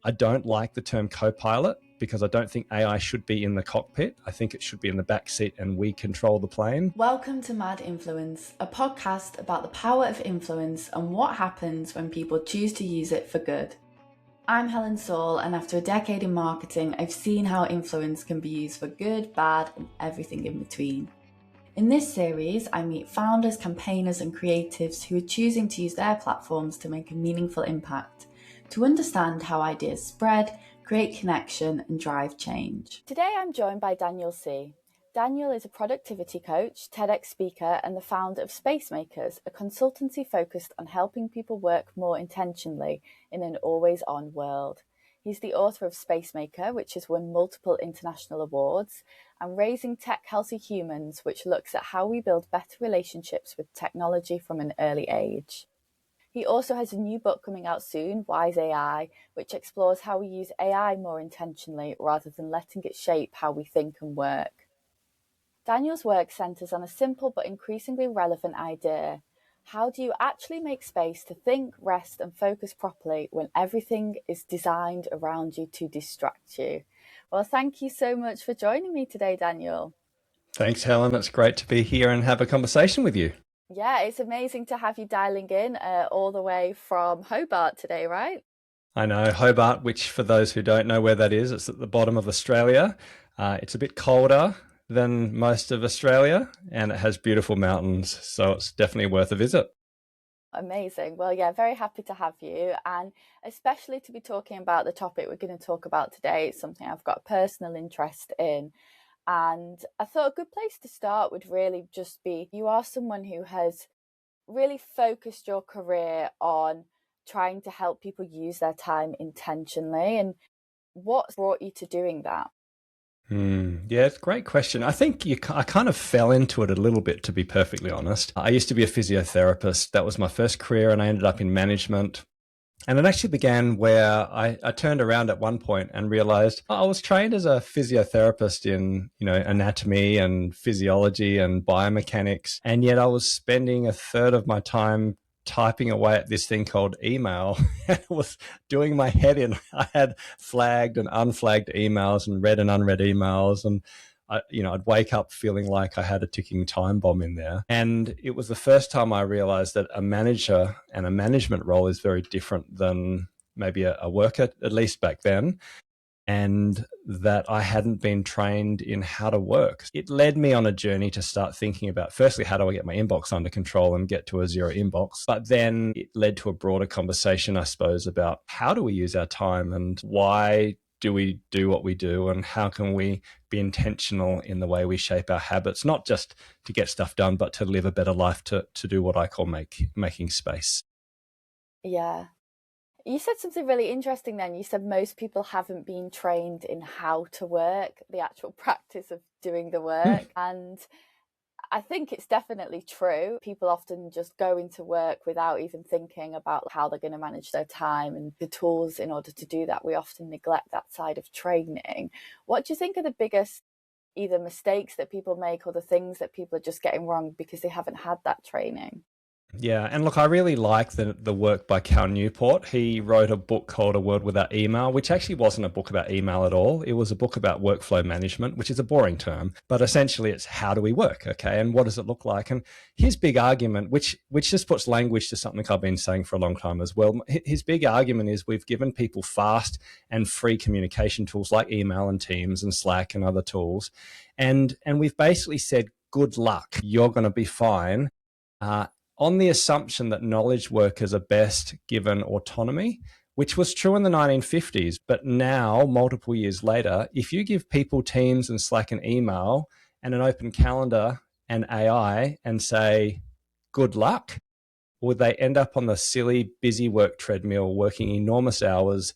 I don't like the term co-pilot because I don't think AI should be in the cockpit. I think it should be in the back seat and we control the plane. Welcome to Mad Influence, a podcast about the power of influence and what happens when people choose to use it for good. I'm Helen Saul, and after a decade in marketing, I've seen how influence can be used for good, bad, and everything in between. In this series, I meet founders, campaigners, and creatives who are choosing to use their platforms to make a meaningful impact, to understand how ideas spread, create connection, and drive change. Today, I'm joined by Daniel Sih. Daniel is a productivity coach, TEDx speaker, and the founder of Spacemakers, a consultancy focused on helping people work more intentionally in an always-on world. He's the author of Spacemaker, which has won multiple international awards, and Raising Tech Healthy Humans, which looks at how we build better relationships with technology from an early age. He also has a new book coming out soon, Wise AI, which explores how we use AI more intentionally rather than letting it shape how we think and work. Daniel's work centers on a simple but increasingly relevant idea. How do you actually make space to think, rest, and focus properly when everything is designed around you to distract you? Well, thank you so much for joining me today, Daniel. Thanks, Helen. It's great to be here and have a conversation with you. Yeah, it's amazing to have you dialing in all the way from Hobart today, right? I know Hobart, which for those who don't know where that is, it's at the bottom of Australia. It's a bit colder than most of Australia and it has beautiful mountains. So it's definitely worth a visit. Amazing. Well, yeah, very happy to have you, and especially to be talking about the topic we're going to talk about today. It's something I've got a personal interest in. And I thought a good place to start would really just be, you are someone who has really focused your career on trying to help people use their time intentionally. And what brought you to doing that? Yeah, it's a great question. I think I kind of fell into it a little bit, to be perfectly honest. I used to be a physiotherapist. That was my first career, and I ended up in management. And it actually began where I turned around at one point and realized I was trained as a physiotherapist in, anatomy and physiology and biomechanics. And yet I was spending a third of my time typing away at this thing called email. It was doing my head in. I had flagged and unflagged emails and read and unread emails. And I'd wake up feeling like I had a ticking time bomb in there. And it was the first time I realized that a manager and a management role is very different than maybe a worker, at least back then, and that I hadn't been trained in how to work. It led me on a journey to start thinking about, firstly, how do I get my inbox under control and get to a zero inbox? But then it led to a broader conversation, I suppose, about how do we use our time and why do we do what we do, and how can we be intentional in the way we shape our habits, not just to get stuff done, but to live a better life, to do what I call making space. Yeah. You said something really interesting then. You said most people haven't been trained in how to work, the actual practice of doing the work. And I think it's definitely true. People often just go into work without even thinking about how they're going to manage their time and the tools in order to do that. We often neglect that side of training. What do you think are the biggest either mistakes that people make or the things that people are just getting wrong because they haven't had that training? Yeah, and look, I really like the work by Cal Newport. He wrote a book called A World Without Email, which actually wasn't a book about email at all. It was a book about workflow management, which is a boring term, but essentially it's how do we work, okay? And what does it look like? And his big argument, which just puts language to something I've been saying for a long time as well, his big argument is we've given people fast and free communication tools like email and Teams and Slack and other tools. And we've basically said, good luck, you're going to be fine. On the assumption that knowledge workers are best given autonomy, which was true in the 1950s. But now, multiple years later, if you give people Teams and Slack and email and an open calendar and AI and say, good luck, would they end up on the silly, busy work treadmill, working enormous hours,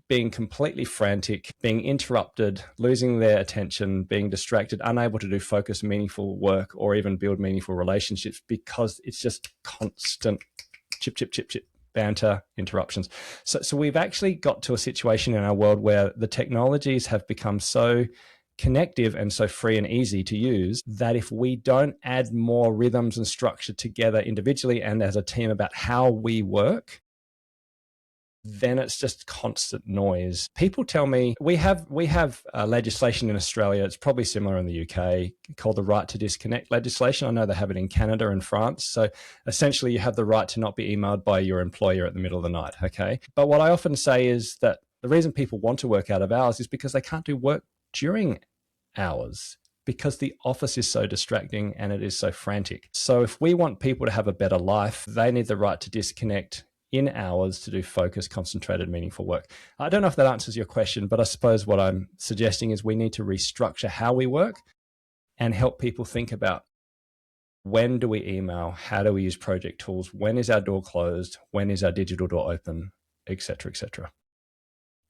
being completely frantic, being interrupted, losing their attention, being distracted, unable to do focused, meaningful work or even build meaningful relationships because it's just constant chip, chip, chip, chip, banter, interruptions. So we've actually got to a situation in our world where the technologies have become so connective and so free and easy to use that if we don't add more rhythms and structure together individually and as a team about how we work, then it's just constant noise. People tell me we have legislation in Australia. It's probably similar in the UK called the right to disconnect legislation. I know they have it in Canada and France. So essentially you have the right to not be emailed by your employer at the middle of the night. Okay. But what I often say is that the reason people want to work out of hours is because they can't do work during hours, because the office is so distracting and it is so frantic. So if we want people to have a better life, they need the right to disconnect in hours to do focused, concentrated, meaningful work. I don't know if that answers your question, but I suppose what I'm suggesting is we need to restructure how we work and help people think about, when do we email? How do we use project tools? When is our door closed? When is our digital door open? Et cetera, et cetera.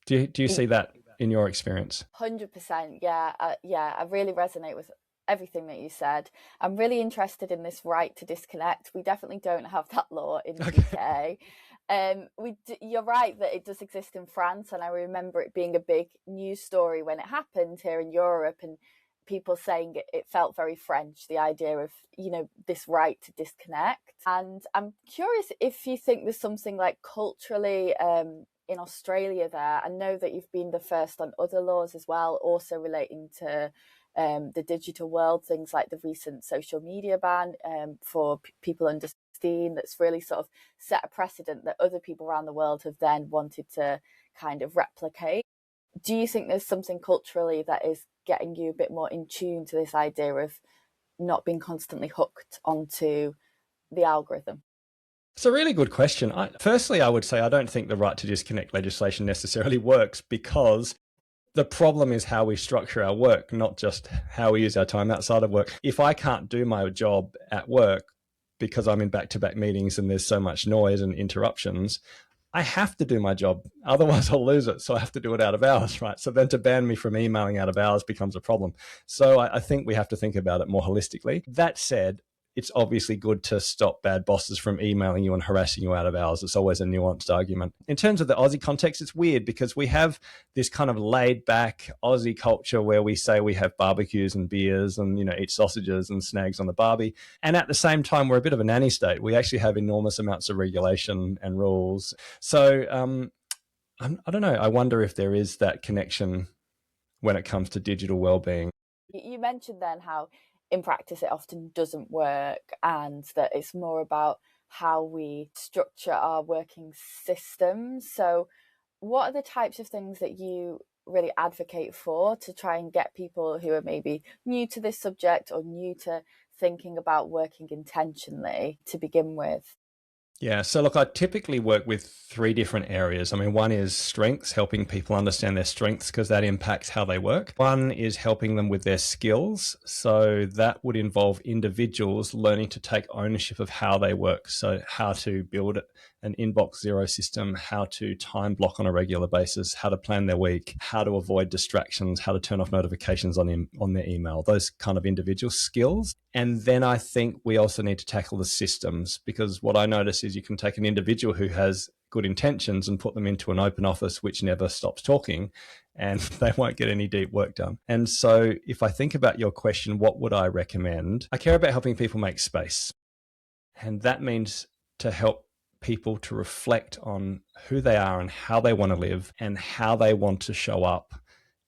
Do you see that in your experience? 100%. Yeah. Yeah. I really resonate with everything that you said. I'm really interested in this right to disconnect. We definitely don't have that law in the UK. You're right that it does exist in France, and I remember it being a big news story when it happened here in Europe, and people saying it felt very French, the idea of, this right to disconnect. And I'm curious if you think there's something like culturally in Australia there. I know that you've been the first on other laws as well, also relating to the digital world, things like the recent social media ban for people under 16, that's really sort of set a precedent that other people around the world have then wanted to kind of replicate. Do you think there's something culturally that is getting you a bit more in tune to this idea of not being constantly hooked onto the algorithm? It's a really good question. Firstly, I would say I don't think the right to disconnect legislation necessarily works, because the problem is how we structure our work, not just how we use our time outside of work. If I can't do my job at work because I'm in back-to-back meetings and there's so much noise and interruptions, I have to do my job. Otherwise, I'll lose it. So I have to do it out of hours, right? So then to ban me from emailing out of hours becomes a problem. So I think we have to think about it more holistically. That said, it's obviously good to stop bad bosses from emailing you and harassing you out of hours. It's always a nuanced argument. In terms of the Aussie context, it's weird because we have this kind of laid back Aussie culture where we say we have barbecues and beers and, eat sausages and snags on the barbie. And at the same time, we're a bit of a nanny state. We actually have enormous amounts of regulation and rules. So I don't know. I wonder if there is that connection when it comes to digital well-being. You mentioned then how in practice it often doesn't work, and that it's more about how we structure our working systems. So what are the types of things that you really advocate for to try and get people who are maybe new to this subject or new to thinking about working intentionally to begin with? Yeah, so look, I typically work with 3 different areas. I mean, one is strengths, helping people understand their strengths because that impacts how they work. One is helping them with their skills. So that would involve individuals learning to take ownership of how they work. So how to build an inbox zero system, how to time block on a regular basis, how to plan their week, how to avoid distractions, how to turn off notifications on their email, those kind of individual skills. And then I think we also need to tackle the systems, because what I notice is you can take an individual who has good intentions and put them into an open office which never stops talking, and they won't get any deep work done. And so if I think about your question, what would I recommend? I care about helping people make space. And that means to help people to reflect on who they are and how they want to live and how they want to show up,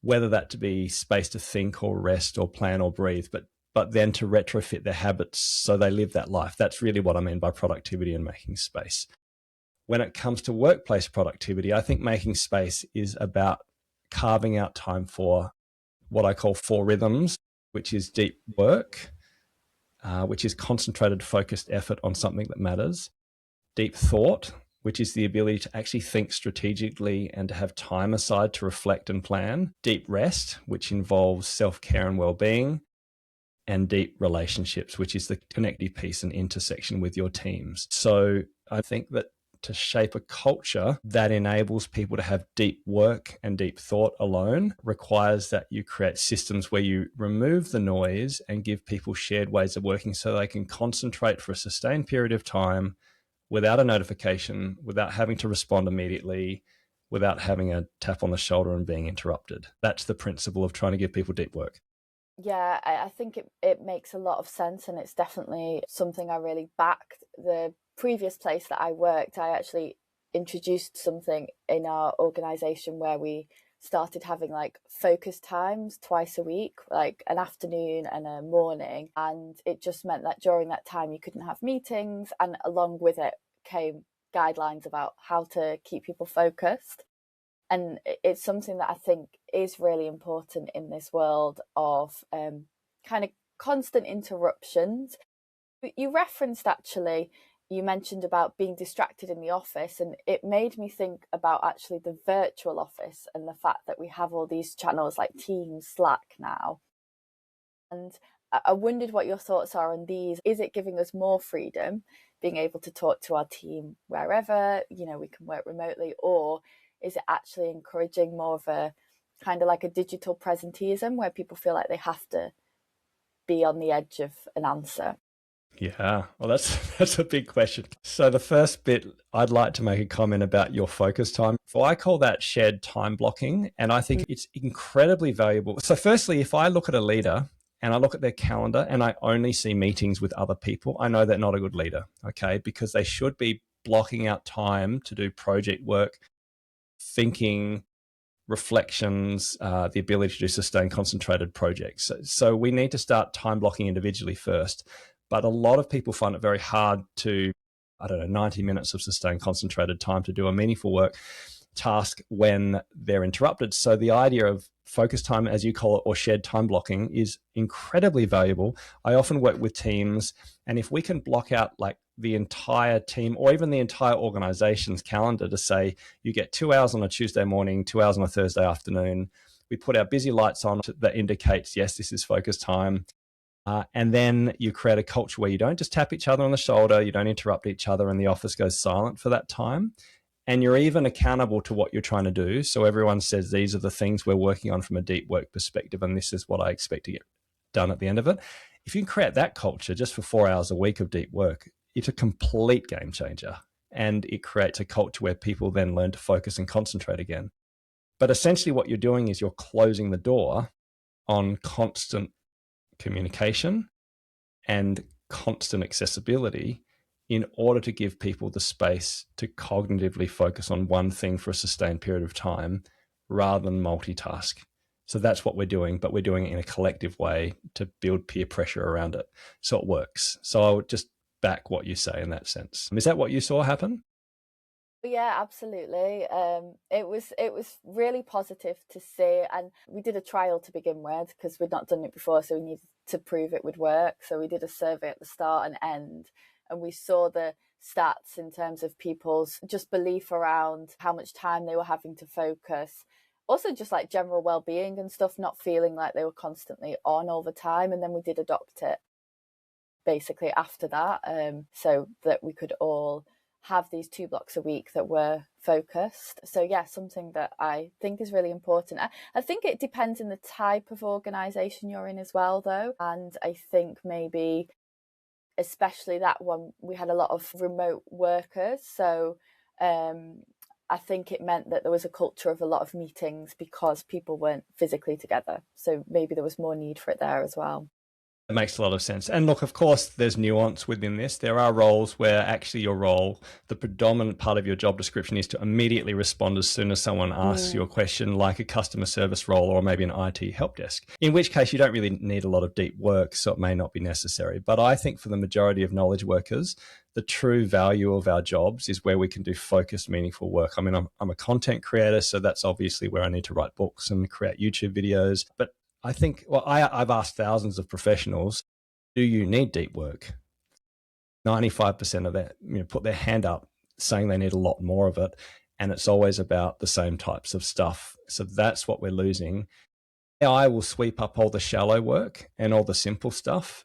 whether that to be space to think or rest or plan or breathe, but then to retrofit their habits so they live that life. That's really what I mean by productivity and making space. When it comes to workplace productivity, I think making space is about carving out time for what I call 4 rhythms, which is deep work, which is concentrated, focused effort on something that matters. Deep thought, which is the ability to actually think strategically and to have time aside to reflect and plan. Deep rest, which involves self-care and well-being. And deep relationships, which is the connective piece and intersection with your teams. So I think that to shape a culture that enables people to have deep work and deep thought alone requires that you create systems where you remove the noise and give people shared ways of working so they can concentrate for a sustained period of time without a notification, without having to respond immediately, without having a tap on the shoulder and being interrupted. That's the principle of trying to give people deep work. Yeah, I think it makes a lot of sense, and it's definitely something I really backed. The previous place that I worked, I actually introduced something in our organization where we started having like focus times twice a week, like an afternoon and a morning. And it just meant that during that time you couldn't have meetings, and along with it came guidelines about how to keep people focused. And it's something that I think is really important in this world of kind of constant interruptions. You referenced, actually, you mentioned about being distracted in the office, and it made me think about actually the virtual office and the fact that we have all these channels like Teams, Slack now. And I wondered what your thoughts are on these. Is it giving us more freedom, being able to talk to our team wherever, we can work remotely, or is it actually encouraging more of a kind of like a digital presenteeism where people feel like they have to be on the edge of an answer? Yeah, well, that's a big question. So the first bit, I'd like to make a comment about your focus time. So I call that shared time blocking, and I think it's incredibly valuable. So firstly, if I look at a leader and I look at their calendar and I only see meetings with other people, I know they're not a good leader, okay? Because they should be blocking out time to do project work, thinking, reflections, the ability to do sustained concentrated projects. So we need to start time blocking individually first. But a lot of people find it very hard to, 90 minutes of sustained concentrated time to do a meaningful work task when they're interrupted. So the idea of focus time, as you call it, or shared time blocking is incredibly valuable. I often work with teams, and if we can block out like the entire team or even the entire organization's calendar to say, you get 2 hours on a Tuesday morning, 2 hours on a Thursday afternoon, we put our busy lights on that indicates, yes, this is focus time. And then you create a culture where you don't just tap each other on the shoulder, you don't interrupt each other, and the office goes silent for that time. And you're even accountable to what you're trying to do. So everyone says, these are the things we're working on from a deep work perspective, and this is what I expect to get done at the end of it. If you can create that culture just for 4 hours a week of deep work, it's a complete game changer. And it creates a culture where people then learn to focus and concentrate again. But essentially what you're doing is you're closing the door on constant communication and constant accessibility in order to give people the space to cognitively focus on one thing for a sustained period of time rather than multitask. So that's what we're doing, but we're doing it in a collective way to build peer pressure around it. So it works. So I would just back what you say in that sense. Is that what you saw happen? Yeah, absolutely. It was really positive to see, and we did a trial to begin with because we'd not done it before, so we needed to prove it would work. So we did a survey at the start and end, and we saw the stats in terms of people's just belief around how much time they were having to focus. Also, just like general well-being and stuff, not feeling like they were constantly on all the time. And then we did adopt it basically after that, so that we could all have these 2 blocks a week that were focused. So yeah, something that I think is really important. I think it depends on the type of organisation you're in as well, though. And I think maybe especially that one, we had a lot of remote workers. So I think it meant that there was a culture of a lot of meetings because people weren't physically together. So maybe there was more need for it there as well. It makes a lot of sense. And look, of course, there's nuance within this. There are roles where actually your role, the predominant part of your job description is to immediately respond as soon as someone asks you a question, like a customer service role or maybe an IT help desk, in which case you don't really need a lot of deep work, so it may not be necessary. But I think for the majority of knowledge workers, the true value of our jobs is where we can do focused, meaningful work. I mean, I'm a content creator, so that's obviously where I need to write books and create YouTube videos. But I think, well, I've asked thousands of professionals, do you need deep work? 95% of that, put their hand up saying they need a lot more of it. And it's always about the same types of stuff. So that's what we're losing. AI will sweep up all the shallow work and all the simple stuff.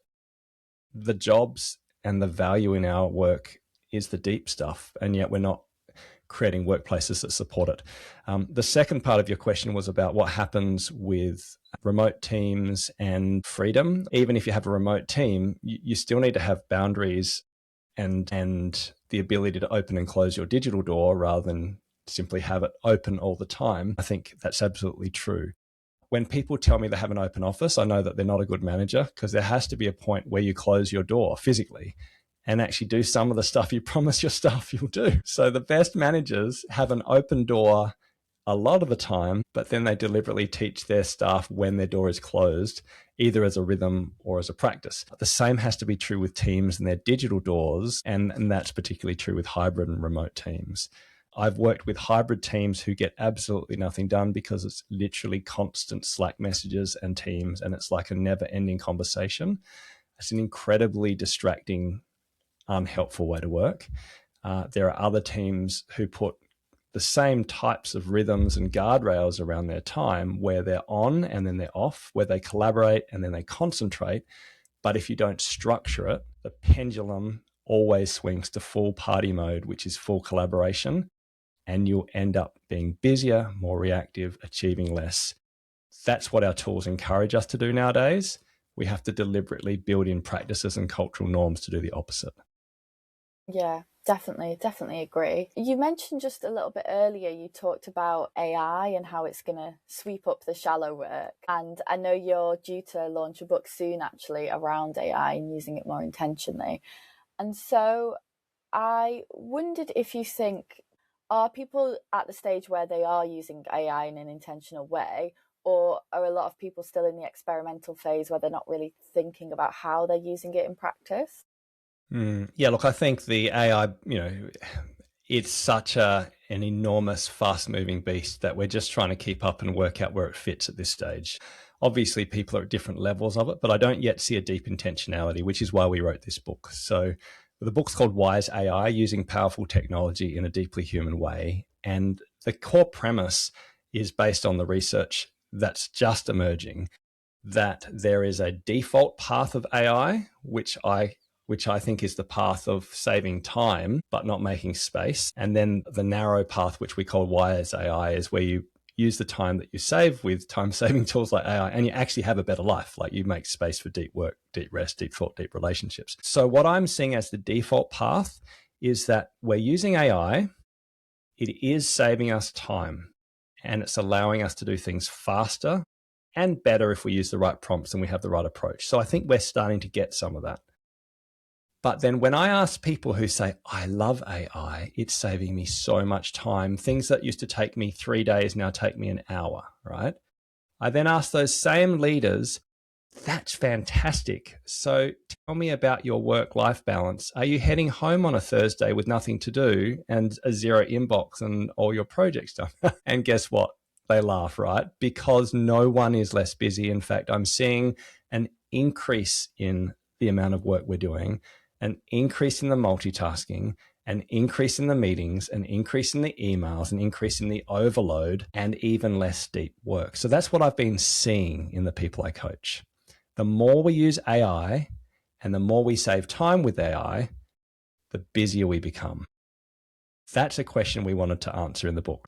The jobs and the value in our work is the deep stuff. And yet we're not creating workplaces that support it. The second part of your question was about what happens with remote teams and freedom. Even if you have a remote team, you still need to have boundaries and the ability to open and close your digital door rather than simply have it open all the time. I think that's absolutely true. When people tell me they have an open office, I know that they're not a good manager, because there has to be a point where you close your door physically. and actually do some of the stuff you promise your staff you'll do. So the best managers have an open door a lot of the time, but then they deliberately teach their staff when their door is closed, either as a rhythm or as a practice. The same has to be true with teams and their digital doors, and that's particularly true with hybrid and remote teams. I've worked with hybrid teams who get absolutely nothing done because it's literally constant Slack messages and Teams, and it's like a never-ending conversation. It's an incredibly distracting, unhelpful way to work. There are other teams who put the same types of rhythms and guardrails around their time, where they're on and then they're off, where they collaborate and then they concentrate. But if you don't structure it, the pendulum always swings to full party mode, which is full collaboration, and you'll end up being busier, more reactive, achieving less. That's what our tools encourage us to do nowadays. We have to deliberately build in practices and cultural norms to do the opposite. Yeah, definitely agree. You mentioned just a little bit earlier, you talked about AI and how it's going to sweep up the shallow work. And I know you're due to launch a book soon, actually, around AI and using it more intentionally. And so I wondered if you think, are people at the stage where they are using AI in an intentional way, or are a lot of people still in the experimental phase where they're not really thinking about how they're using it in practice? Yeah, look, I think the AI, it's such an enormous, fast-moving beast that we're just trying to keep up and work out where it fits at this stage. Obviously, people are at different levels of it, but I don't yet see a deep intentionality, which is why we wrote this book. So the book's called Wise AI, Using Powerful Technology in a Deeply Human Way. And the core premise is based on the research that's just emerging, that there is a default path of AI, which I think is the path of saving time, but not making space. And then the narrow path, which we call Wise AI, is where you use the time that you save with time-saving tools like AI, and you actually have a better life. Like, you make space for deep work, deep rest, deep thought, deep relationships. So what I'm seeing as the default path is that we're using AI. It is saving us time, and it's allowing us to do things faster and better if we use the right prompts and we have the right approach. So I think we're starting to get some of that. But then when I ask people who say, I love AI, it's saving me so much time, things that used to take me 3 days now take me an hour, right? I then ask those same leaders, that's fantastic. So tell me about your work-life balance. Are you heading home on a Thursday with nothing to do and a zero inbox and all your projects done? And guess what? They laugh, right? Because no one is less busy. In fact, I'm seeing an increase in the amount of work we're doing, an increase in the multitasking, an increase in the meetings, an increase in the emails, an increase in the overload, and even less deep work. So that's what I've been seeing in the people I coach. The more we use AI and the more we save time with AI, the busier we become. That's a question we wanted to answer in the book.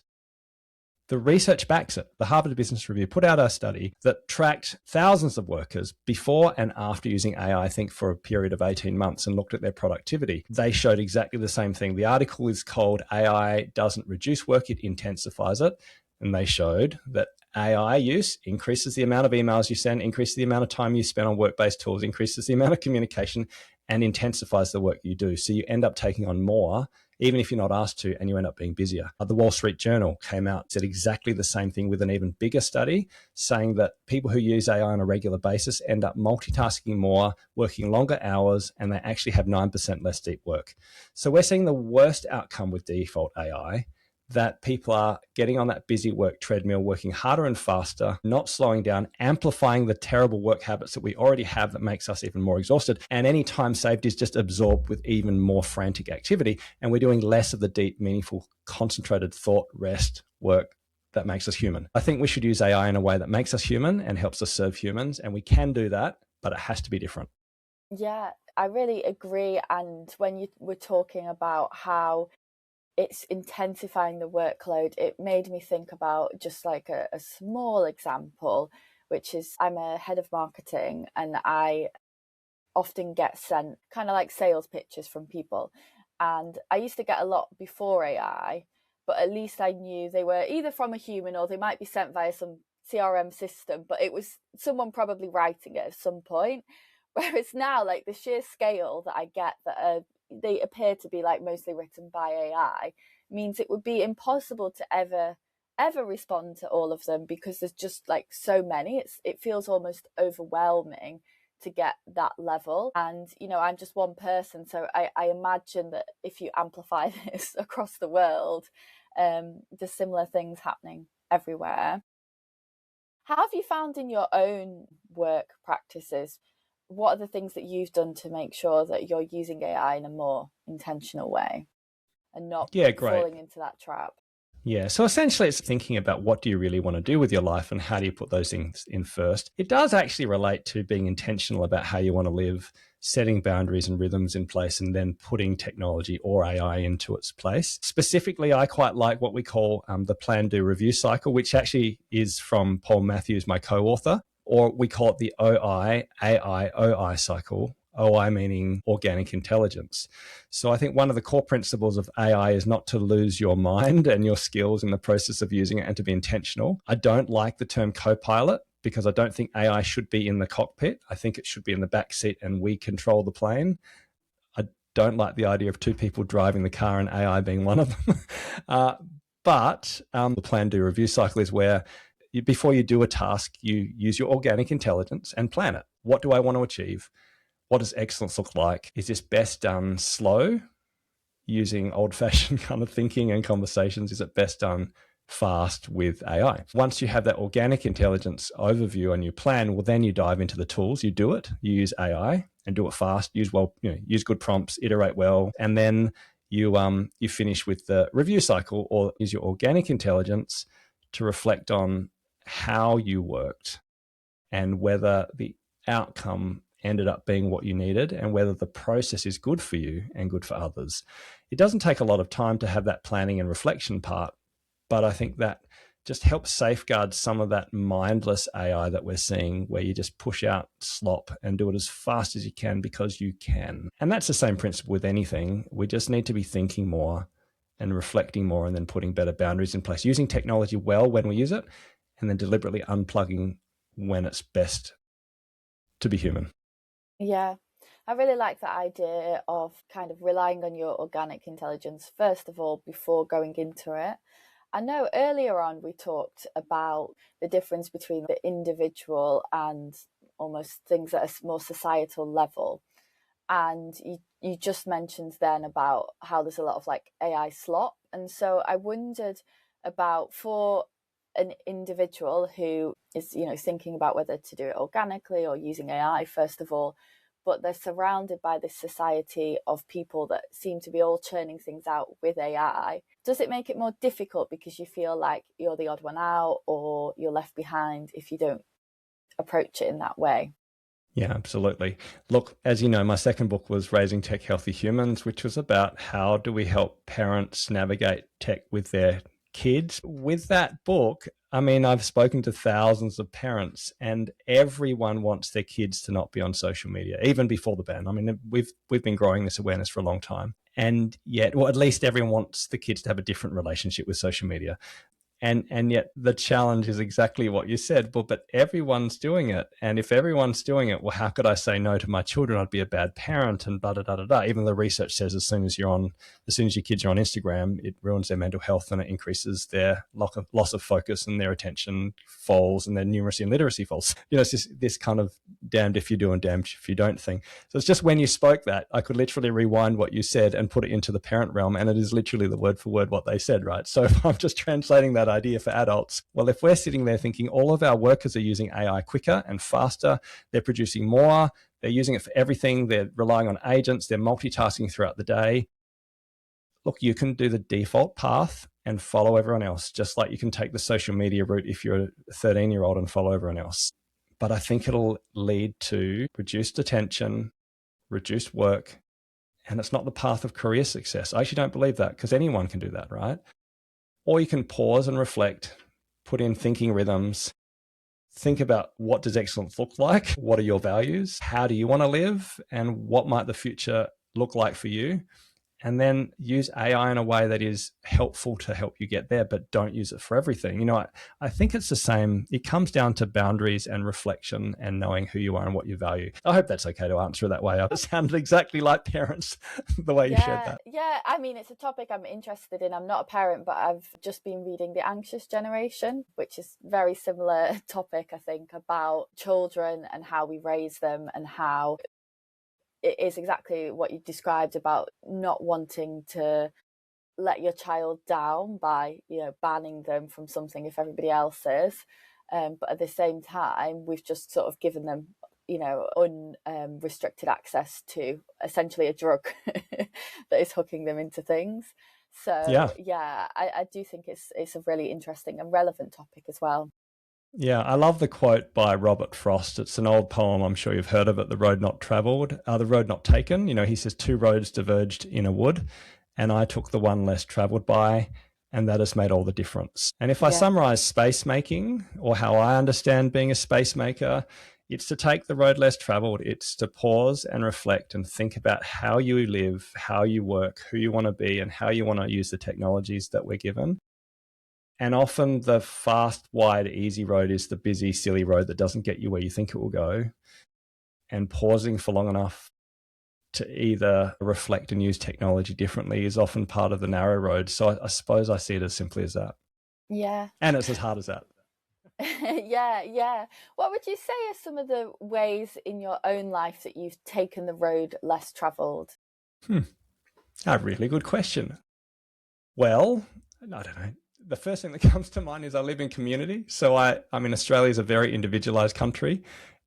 The research backs it. The Harvard Business Review put out a study that tracked thousands of workers before and after using AI, I think for a period of 18 months, and looked at their productivity. They showed exactly the same thing. The article is called AI Doesn't Reduce Work, It Intensifies It. And they showed that AI use increases the amount of emails you send, increases the amount of time you spend on work-based tools, increases the amount of communication, and intensifies the work you do. So you end up taking on more, even if you're not asked to, and you end up being busier. The Wall Street Journal came out, said exactly the same thing with an even bigger study, saying that people who use AI on a regular basis end up multitasking more, working longer hours, and they actually have 9% less deep work. So we're seeing the worst outcome with default AI, that people are getting on that busy work treadmill, working harder and faster, not slowing down, amplifying the terrible work habits that we already have that makes us even more exhausted. And any time saved is just absorbed with even more frantic activity. And we're doing less of the deep, meaningful, concentrated thought, rest, work that makes us human. I think we should use AI in a way that makes us human and helps us serve humans. And we can do that, but it has to be different. Yeah, I really agree. And when you were talking about how it's intensifying the workload, it made me think about just like a small example, which is I'm a head of marketing and I often get sent kind of like sales pitches from people. And I used to get a lot before AI, but at least I knew they were either from a human or they might be sent via some CRM system, but it was someone probably writing it at some point. Whereas now, like the sheer scale that I get that they appear to be like mostly written by AI means it would be impossible to ever respond to all of them, because there's just like so many. It feels almost overwhelming to get that level. And I'm just one person, so I imagine that if you amplify this across the world, there's similar things happening everywhere. How have you found in your own work practices? What are the things that you've done to make sure that you're using AI in a more intentional way and not falling into that trap? Yeah, so essentially it's thinking about what do you really want to do with your life and how do you put those things in first. It does actually relate to being intentional about how you want to live, setting boundaries and rhythms in place, and then putting technology or AI into its place. Specifically, I quite like what we call the plan, do, review cycle, which actually is from Paul Matthews, my co-author, or we call it the OI, AI, OI cycle. OI meaning organic intelligence. So I think one of the core principles of AI is not to lose your mind and your skills in the process of using it, and to be intentional. I don't like the term co-pilot, because I don't think AI should be in the cockpit. I think it should be in the back seat and we control the plane. I don't like the idea of two people driving the car and AI being one of them. But the plan, do, review cycle is where before you do a task, you use your organic intelligence and plan it. What do I want to achieve? What does excellence look like? Is this best done slow, using old-fashioned kind of thinking and conversations? Is it best done fast with AI? Once you have that organic intelligence overview and you plan, well, then you dive into the tools. You do it. You use AI and do it fast. Use good prompts. Iterate well, and then you finish with the review cycle, or use your organic intelligence to reflect on how you worked and whether the outcome ended up being what you needed, and whether the process is good for you and good for others. It doesn't take a lot of time to have that planning and reflection part, but I think that just helps safeguard some of that mindless AI that we're seeing, where you just push out slop and do it as fast as you can because you can. And that's the same principle with anything. We just need to be thinking more and reflecting more, and then putting better boundaries in place, using technology well when we use it, and then deliberately unplugging when it's best to be human. Yeah, I really like the idea of kind of relying on your organic intelligence, first of all, before going into it. I know earlier on we talked about the difference between the individual and almost things at a more societal level. And you just mentioned then about how there's a lot of like AI slop. And so I wondered about, for an individual who is, thinking about whether to do it organically or using AI, first of all, but they're surrounded by this society of people that seem to be all churning things out with AI. Does it make it more difficult because you feel like you're the odd one out, or you're left behind if you don't approach it in that way? Yeah, absolutely. Look, as you know, my second book was Raising Tech Healthy Humans, which was about how do we help parents navigate tech with their kids. With that book, I mean, I've spoken to thousands of parents, and everyone wants their kids to not be on social media, even before the ban. I mean, we've been growing this awareness for a long time. And yet, well, at least everyone wants the kids to have a different relationship with social media. And yet the challenge is exactly what you said, but everyone's doing it. And if everyone's doing it, well, how could I say no to my children? I'd be a bad parent, and blah, blah, blah, blah, blah. Even the research says as soon as your kids are on Instagram, it ruins their mental health, and it increases their loss of focus, and their attention falls, and their numeracy and literacy falls. It's just this kind of damned if you do and damned if you don't thing. So it's just when you spoke that, I could literally rewind what you said and put it into the parent realm, and it is literally the word for word what they said, right? So if I'm just translating that idea for adults, well, if we're sitting there thinking all of our workers are using AI quicker and faster, they're producing more, they're using it for everything, they're relying on agents, they're multitasking throughout the day. Look, you can do the default path and follow everyone else, just like you can take the social media route if you're a 13-year-old and follow everyone else. But I think it'll lead to reduced attention, reduced work, and it's not the path of career success. I actually don't believe that, because anyone can do that, right? Or you can pause and reflect, put in thinking rhythms, think about what does excellence look like? What are your values? How do you want to live? And what might the future look like for you? and then use AI in a way that is helpful to help you get there, but don't use it for everything. I think it's the same. It comes down to boundaries and reflection and knowing who you are and what you value. I hope that's okay to answer it that way. I sounded exactly like parents the way you shared that. Yeah, I mean, it's a topic I'm interested in. I'm not a parent, but I've just been reading The Anxious Generation, which is a very similar topic, I think, about children and how we raise them, and how it is exactly what you described about not wanting to let your child down by, banning them from something if everybody else is. But at the same time, we've just sort of given them, unrestricted access to essentially a drug that is hooking them into things. So yeah, I do think it's a really interesting and relevant topic as well. Yeah, I love the quote by Robert Frost. It's an old poem. I'm sure you've heard of it. The road not traveled, the road not taken. He says 2 roads diverged in a wood, and I took the one less traveled by, and that has made all the difference. And if I summarize space making, or how I understand being a space maker, it's to take the road less traveled. It's to pause and reflect and think about how you live, how you work, who you want to be, and how you want to use the technologies that we're given. And often the fast, wide, easy road is the busy, silly road that doesn't get you where you think it will go. And pausing for long enough to either reflect and use technology differently is often part of the narrow road. So I suppose I see it as simply as that. Yeah. And it's as hard as that. Yeah. What would you say are some of the ways in your own life that you've taken the road less traveled? A really good question. Well, I don't know. The first thing that comes to mind is I live in community. So I mean, Australia is a very individualized country.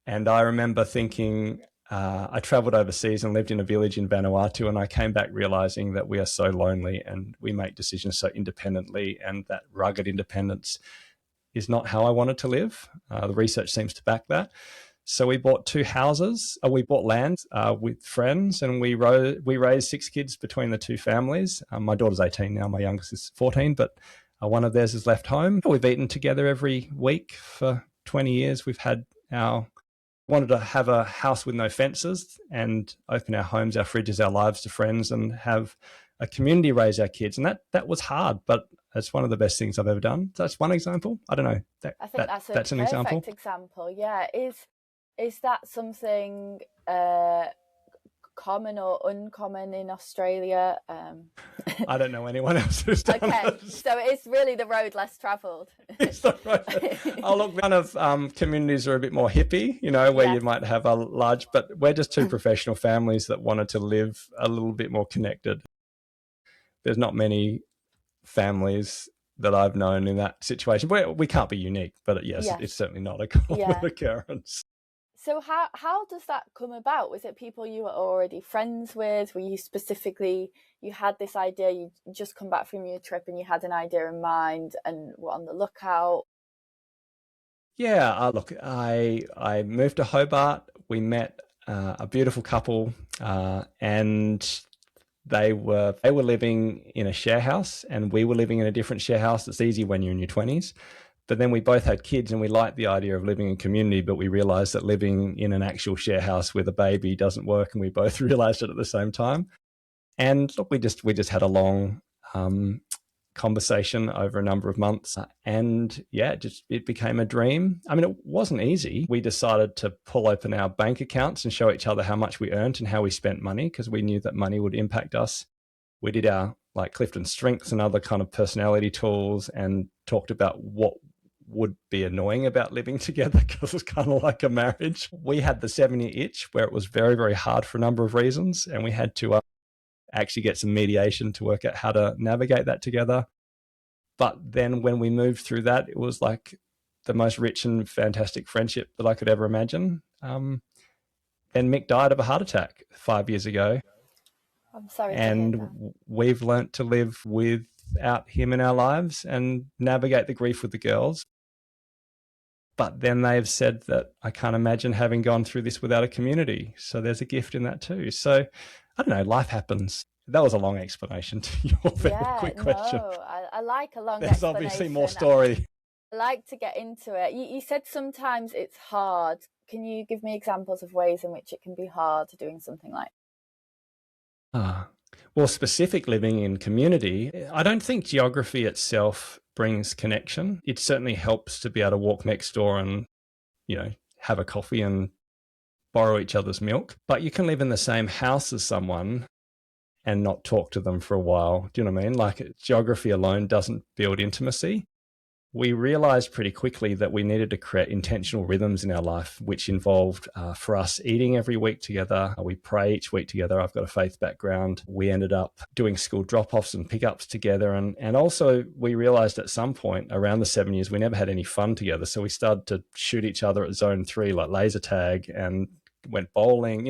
And I remember thinking, I traveled overseas and lived in a village in Vanuatu, and I came back realizing that we are so lonely and we make decisions so independently, and that rugged independence is not how I wanted to live. The research seems to back that. So we bought 2 houses. We bought land with friends, and we raised 6 kids between the 2 families. My daughter's 18 now. My youngest is 14, but one of theirs is left home. We've eaten together every week for 20 years. Wanted to have a house with no fences and open our homes, our fridges, our lives to friends, and have a community raise our kids. And that was hard, but it's one of the best things I've ever done. So that's one example. I don't know. I think that's an perfect example. Yeah. Is that something common or uncommon in Australia? I don't know anyone else who's done it. So it's really the road less travelled. It's the road. Oh, look, one of communities are a bit more hippie, where you might have a large, but we're just 2 professional families that wanted to live a little bit more connected. There's not many families that I've known in that situation. We can't be unique, but yes. It's certainly not a common occurrence. So how does that come about? Was it people you were already friends with? Were you specifically, you had this idea, you just come back from your trip and you had an idea in mind and were on the lookout? Yeah, look, I moved to Hobart. We met a beautiful couple, and they were living in a share house, and we were living in a different share house. It's easy when you're in your 20s. But then we both had kids, and we liked the idea of living in community, but we realized that living in an actual share house with a baby doesn't work, and we both realized it at the same time. And look, we just had a long conversation over a number of months, and it became a dream. I mean, it wasn't easy. We decided to pull open our bank accounts and show each other how much we earned and how we spent money, because we knew that money would impact us. We did our Clifton Strengths and other kind of personality tools, and talked about what would be annoying about living together, because it's kind of like a marriage. We had the 7-year itch where it was very, very hard for a number of reasons, and we had to actually get some mediation to work out how to navigate that together. But then when we moved through that, it was like the most rich and fantastic friendship that I could ever imagine. Then Mick died of a heart attack 5 years ago. I'm sorry to and hear that. We've learnt to live without him in our lives and navigate the grief with the girls. But then they've said that I can't imagine having gone through this without a community. So there's a gift in that too. So I don't know, life happens. That was a long explanation to your very quick question. I like a long There's explanation. obviously more story. I like to get into it. You said sometimes it's hard. Can you give me examples of ways in which it can be hard doing something like Well, specific living in community, I don't think geography itself brings connection. It certainly helps to be able to walk next door and, have a coffee and borrow each other's milk. But you can live in the same house as someone and not talk to them for a while. Do you know what I mean? Like, geography alone doesn't build intimacy. We realized pretty quickly that we needed to create intentional rhythms in our life, which involved, for us, eating every week together. We pray each week together. I've got a faith background. We ended up doing school drop-offs and pickups together. And also we realized at some point around the 7 years, we never had any fun together. So we started to shoot each other at zone 3, like laser tag, and went bowling,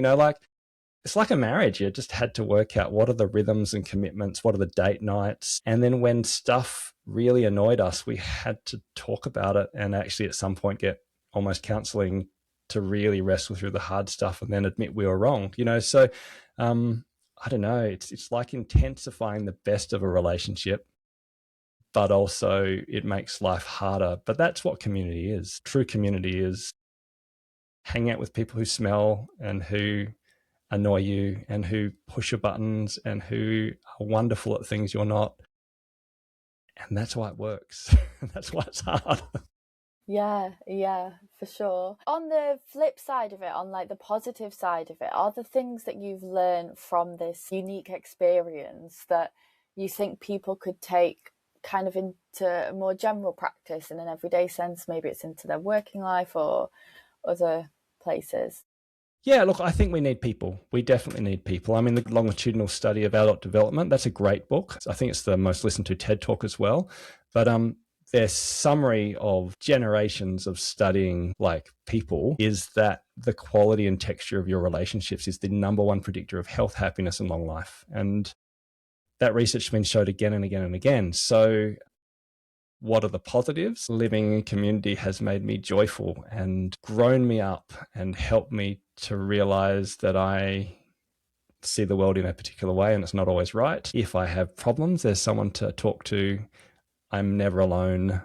it's like a marriage. You just had to work out what are the rhythms and commitments, what are the date nights. And then when stuff really annoyed us, we had to talk about it and actually at some point get almost counseling to really wrestle through the hard stuff and then admit we were wrong. So I don't know. It's like intensifying the best of a relationship, but also it makes life harder. But that's what community is. True community is hang out with people who smell and who annoy you and who push your buttons and who are wonderful at things you're not. And that's why it works. That's why it's hard. Yeah, for sure. On the flip side of it, on like the positive side of it, are the things that you've learned from this unique experience that you think people could take kind of into a more general practice in an everyday sense? Maybe it's into their working life or other places. Yeah, look, I think we need people. We definitely need people. I mean, the longitudinal study of adult development, that's a great book. I think it's the most listened to TED Talk as well. But their summary of generations of studying like people is that the quality and texture of your relationships is the number one predictor of health, happiness, and long life. And that research has been showed again and again and again. So what are the positives? Living in community has made me joyful and grown me up and helped me to realize that I see the world in a particular way and it's not always right. If I have problems, there's someone to talk to. I'm never alone.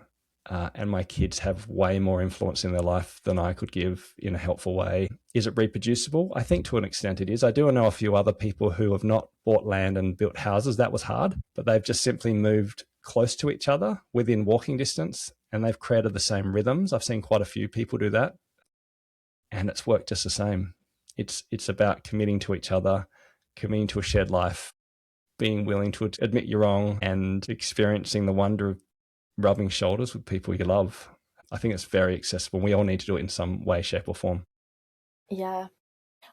And my kids have way more influence in their life than I could give in a helpful way. Is it reproducible? I think to an extent it is. I do know a few other people who have not bought land and built houses. That was hard, but they've just simply moved close to each other within walking distance and they've created the same rhythms. I've seen quite a few people do that and it's worked just the same. It's about committing to each other, committing to a shared life, being willing to admit you're wrong and experiencing the wonder of rubbing shoulders with people you love. I think it's very accessible. We all need to do it in some way, shape or form. Yeah.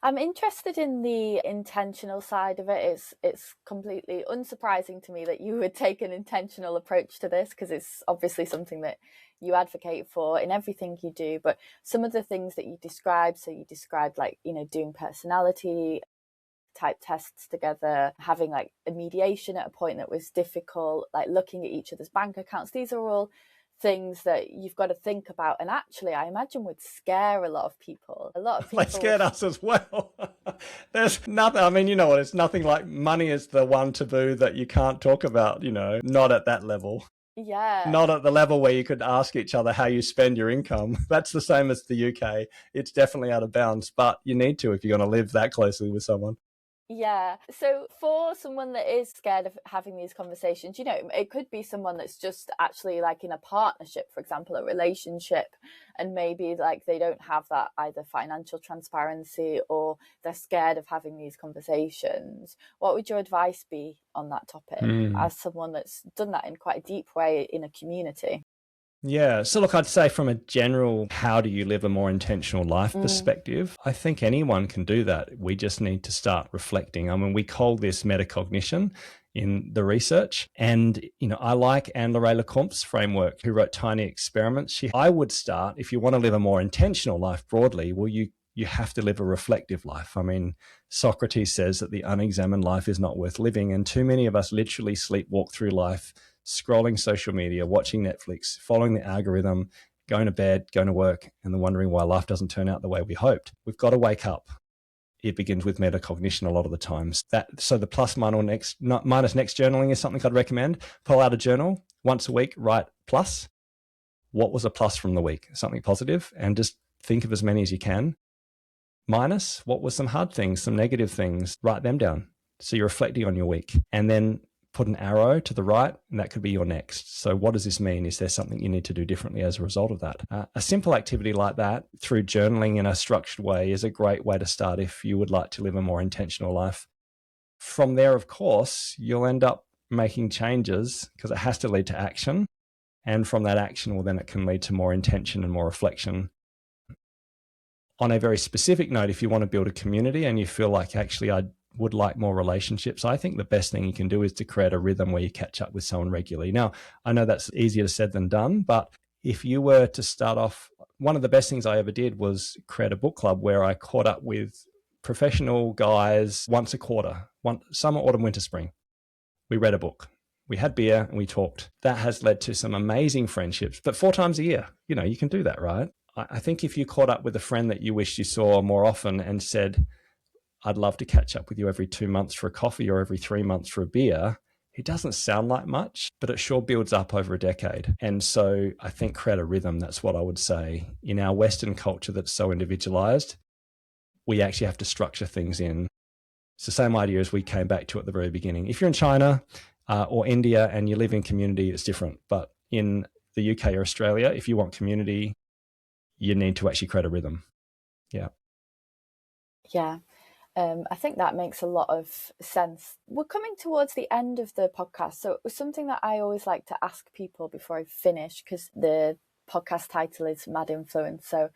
I'm interested in the intentional side of it. It's completely unsurprising to me that you would take an intentional approach to this because it's obviously something that you advocate for in everything you do. But some of the things that you described, so you described like, doing personality type tests together, having like a mediation at a point that was difficult, like looking at each other's bank accounts. These are all things that you've got to think about, and actually I imagine would scare a lot of people. They scared us as well. There's nothing, I mean, it's nothing like money is the one taboo that you can't talk about, not at that level. Yeah, not at the level where you could ask each other how you spend your income. That's the same as the UK. It's definitely out of bounds, but you need to if you're going to live that closely with someone. Yeah. So for someone that is scared of having these conversations, it could be someone that's just actually like in a partnership, for example, a relationship, and maybe like they don't have that either financial transparency or they're scared of having these conversations. What would your advice be on that topic as someone that's done that in quite a deep way in a community? Yeah. So look, I'd say from a general, how do you live a more intentional life perspective, I think anyone can do that. We just need to start reflecting. I mean, we call this metacognition in the research. And, I like Anne-Laure Lecomte's framework, who wrote Tiny Experiments. I would start, if you want to live a more intentional life broadly, well, you have to live a reflective life. I mean, Socrates says that the unexamined life is not worth living. And too many of us literally sleepwalk through life, scrolling social media, watching Netflix, following the algorithm, going to bed, going to work, and then wondering why life doesn't turn out the way we hoped. We've got to wake up. It begins with metacognition a lot of the times. So the plus minus next journaling is something I'd recommend. Pull out a journal once a week, write plus. What was a plus from the week? Something positive, and just think of as many as you can. Minus, what were some hard things, some negative things? Write them down. So you're reflecting on your week, and then put an arrow to the right, and that could be your next. So what does this mean? Is there something you need to do differently as a result of that? A simple activity like that through journaling in a structured way is a great way to start if you would like to live a more intentional life. From there, of course, you'll end up making changes because it has to lead to action. And from that action, well, then it can lead to more intention and more reflection. On a very specific note, if you want to build a community and you feel like actually I would like more relationships, I think the best thing you can do is to create a rhythm where you catch up with someone regularly. Now, I know that's easier said than done, but if you were to start off, one of the best things I ever did was create a book club where I caught up with professional guys once a quarter, summer, autumn, winter, spring. We read a book. We had beer and we talked. That has led to some amazing friendships, but 4 times a year, you can do that, right? I think if you caught up with a friend that you wished you saw more often and said, I'd love to catch up with you every 2 months for a coffee or every 3 months for a beer, it doesn't sound like much, but it sure builds up over a decade. And so I think create a rhythm. That's what I would say. In our Western culture that's so individualized, we actually have to structure things in. It's the same idea as we came back to at the very beginning. If you're in China or India and you live in community, it's different. But in the UK or Australia, if you want community, you need to actually create a rhythm. Yeah. Yeah. I think that makes a lot of sense. We're coming towards the end of the podcast. So something that I always like to ask people before I finish, because the podcast title is Mad Influence. So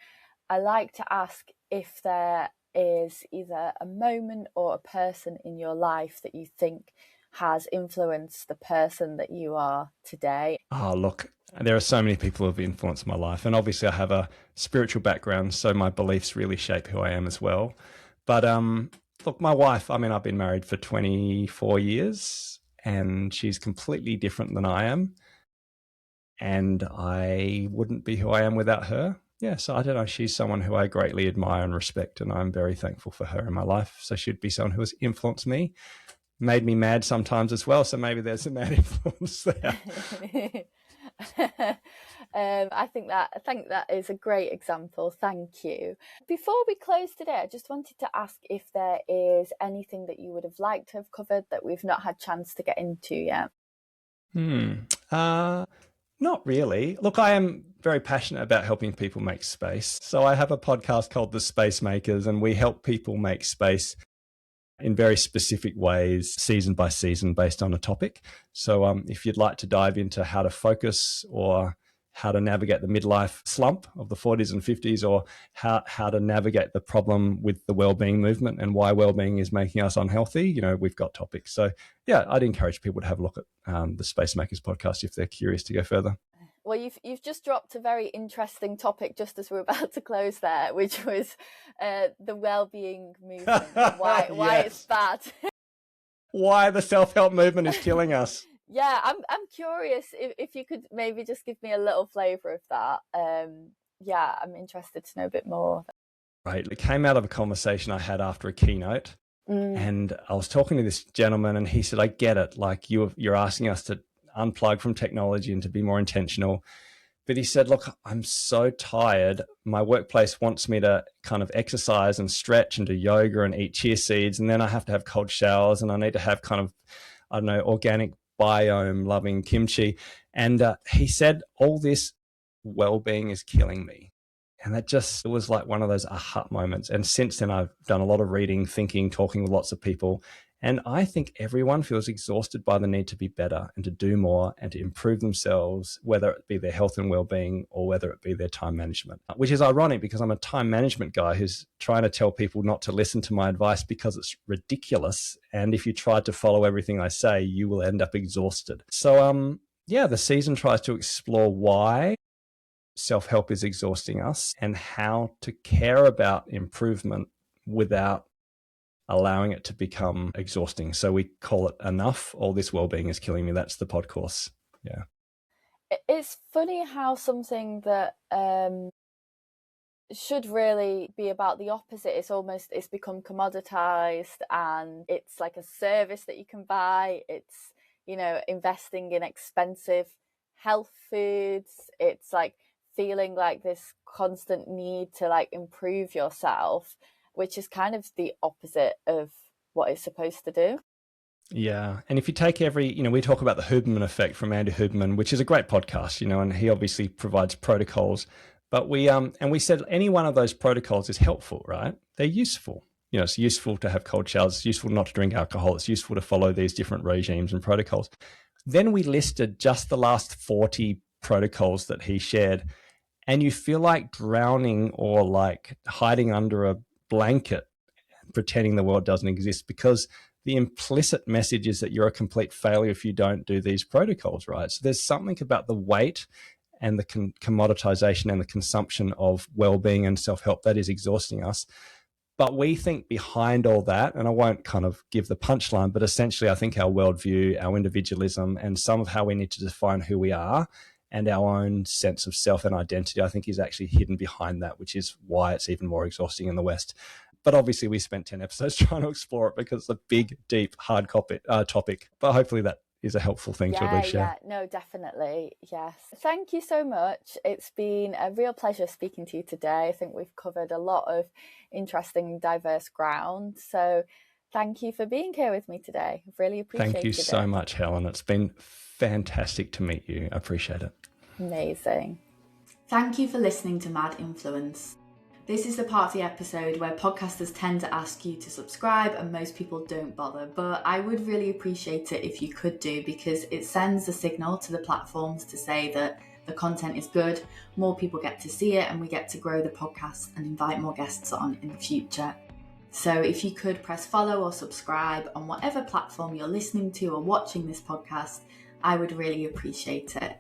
I like to ask if there is either a moment or a person in your life that you think has influenced the person that you are today. Oh, look, there are so many people who have influenced my life. And obviously I have a spiritual background, so my beliefs really shape who I am as well. But look, my wife, I've been married for 24 years and she's completely different than I am. And I wouldn't be who I am without her. Yeah, so I don't know. She's someone who I greatly admire and respect, and I'm very thankful for her in my life. So she'd be someone who has influenced me, made me mad sometimes as well. So maybe there's a mad influence there. I think that is a great example. Thank you. Before we close today, I just wanted to ask if there is anything that you would have liked to have covered that we've not had chance to get into yet. Not really. Look, I am very passionate about helping people make space. So I have a podcast called the Spacemakers, and we help people make space in very specific ways, season by season, based on a topic. So if you'd like to dive into how to focus or how to navigate the midlife slump of the 40s and 50s, or how to navigate the problem with the wellbeing movement and why wellbeing is making us unhealthy, we've got topics. So yeah, I'd encourage people to have a look at the Spacemakers podcast if they're curious to go further. Well, you've just dropped a very interesting topic just as we're about to close there, which was the well-being movement. Why Yes. it's bad. Why the self-help movement is killing us. Yeah, I'm curious if you could maybe just give me a little flavour of that. Yeah, I'm interested to know a bit more. Right. It came out of a conversation I had after a keynote. And I was talking to this gentleman and he said, I get it. Like you're asking us to unplug from technology and to be more intentional. But he said, look, I'm so tired. My workplace wants me to kind of exercise and stretch and do yoga and eat chia seeds. And then I have to have cold showers and I need to have kind of, I don't know, organic biome loving kimchi. And he said, all this well-being is killing me. And it was like one of those aha moments. And since then, I've done a lot of reading, thinking, talking with lots of people. And I think everyone feels exhausted by the need to be better and to do more and to improve themselves, whether it be their health and well-being or whether it be their time management, which is ironic because I'm a time management guy who's trying to tell people not to listen to my advice because it's ridiculous. And if you try to follow everything I say, you will end up exhausted. So, the season tries to explore why self-help is exhausting us and how to care about improvement without allowing it to become exhausting. So we call it Enough. All this well-being is killing me. That's the pod course. Yeah. It's funny how something that should really be about the opposite, it's become commoditized and it's like a service that you can buy. It's, investing in expensive health foods. It's like feeling like this constant need to like improve yourself, which is kind of the opposite of what it's supposed to do. Yeah. And if you take we talk about the Huberman effect from Andy Huberman, which is a great podcast, and he obviously provides protocols, but we said any one of those protocols is helpful, right? They're useful. It's useful to have cold showers. It's useful not to drink alcohol. It's useful to follow these different regimes and protocols. Then we listed just the last 40 protocols that he shared, and you feel like drowning or like hiding under a blanket, pretending the world doesn't exist, because the implicit message is that you're a complete failure if you don't do these protocols, right? So there's something about the weight and the commoditization and the consumption of well-being and self-help that is exhausting us. But we think behind all that, and I won't kind of give the punchline, but essentially I think our worldview, our individualism, and some of how we need to define who we are and our own sense of self and identity, I think is actually hidden behind that, which is why it's even more exhausting in the West. But obviously we spent 10 episodes trying to explore it because it's a big, deep, hard topic. But hopefully that is a helpful thing to at least share. Yeah, no, definitely. Yes. Thank you so much. It's been a real pleasure speaking to you today. I think we've covered a lot of interesting, diverse ground. So thank you for being here with me today. I've really appreciated it. Thank you so much, Helen. It's been fantastic to meet you. I appreciate it. Amazing. Thank you for listening to Mad Influence. This is the part of the episode where podcasters tend to ask you to subscribe and most people don't bother, but I would really appreciate it if you could do, because it sends a signal to the platforms to say that the content is good, more people get to see it, and we get to grow the podcast and invite more guests on in the future. So if you could press follow or subscribe on whatever platform you're listening to or watching this podcast, I would really appreciate it.